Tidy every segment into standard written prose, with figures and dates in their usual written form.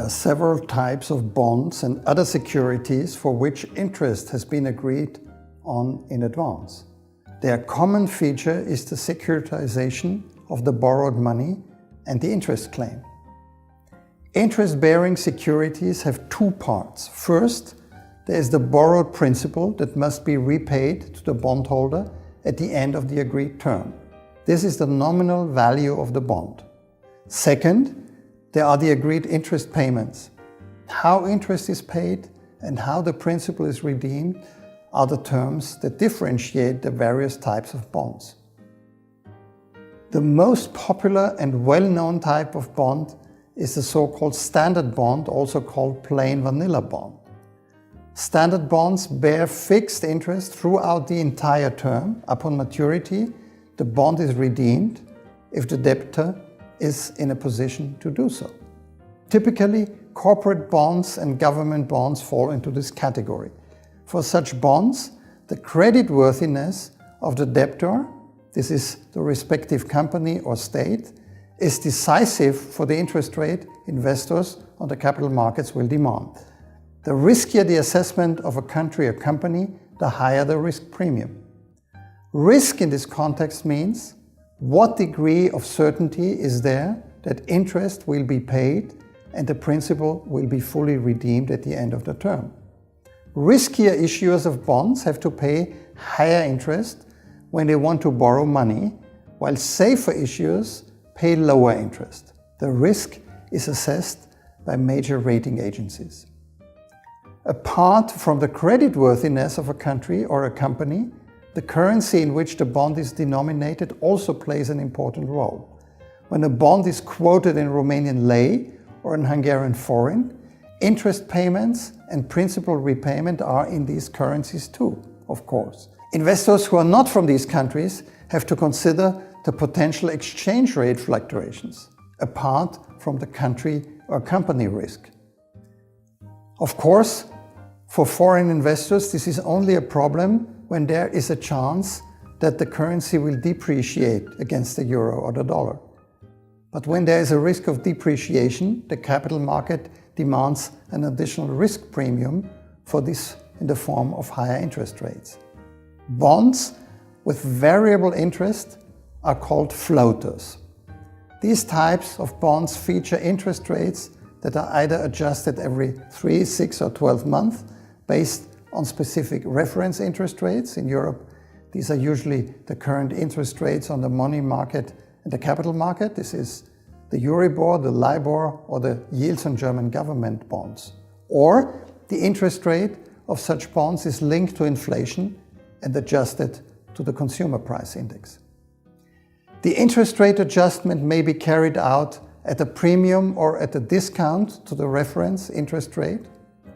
are several types of bonds and other securities for which interest has been agreed on in advance. Their common feature is the securitization of the borrowed money and the interest claim. Interest-bearing securities have two parts. First, there is the borrowed principal that must be repaid to the bondholder at the end of the agreed term. This is the nominal value of the bond. Second, there are the agreed interest payments. How interest is paid and how the principal is redeemed are the terms that differentiate the various types of bonds. The most popular and well-known type of bond is the so-called standard bond, also called plain vanilla bond. Standard bonds bear fixed interest throughout the entire term. Upon maturity, the bond is redeemed if the debtor is in a position to do so. Typically, corporate bonds and government bonds fall into this category. For such bonds, the creditworthiness of the debtor, this is the respective company or state, is decisive for the interest rate investors on the capital markets will demand. The riskier the assessment of a country or company, the higher the risk premium. Risk in this context means what degree of certainty is there that interest will be paid and the principal will be fully redeemed at the end of the term. Riskier issuers of bonds have to pay higher interest when they want to borrow money, while safer issuers pay lower interest. The risk is assessed by major rating agencies. Apart from the creditworthiness of a country or a company, the currency in which the bond is denominated also plays an important role. When a bond is quoted in Romanian lei or in Hungarian forint, interest payments and principal repayment are in these currencies too, of course. Investors who are not from these countries have to consider the potential exchange rate fluctuations, apart from the country or company risk. Of course, for foreign investors, this is only a problem when there is a chance that the currency will depreciate against the euro or the dollar. But when there is a risk of depreciation, the capital market demands an additional risk premium for this in the form of higher interest rates. Bonds with variable interest are called floaters. These types of bonds feature interest rates that are either adjusted every 3, 6 or 12 months based on specific reference interest rates. In Europe, these are usually the current interest rates on the money market and the capital market. This is the Euribor, the LIBOR, or the yields on German government bonds. Or the interest rate of such bonds is linked to inflation and adjusted to the consumer price index. The interest rate adjustment may be carried out at a premium or at a discount to the reference interest rate.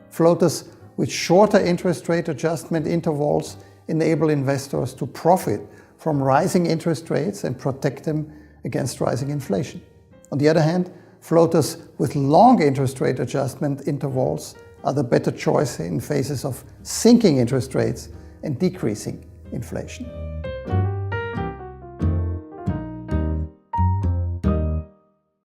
Floaters with shorter interest rate adjustment intervals enable investors to profit from rising interest rates and protect them against rising inflation. On the other hand, floaters with long interest rate adjustment intervals are the better choice in phases of sinking interest rates and decreasing inflation.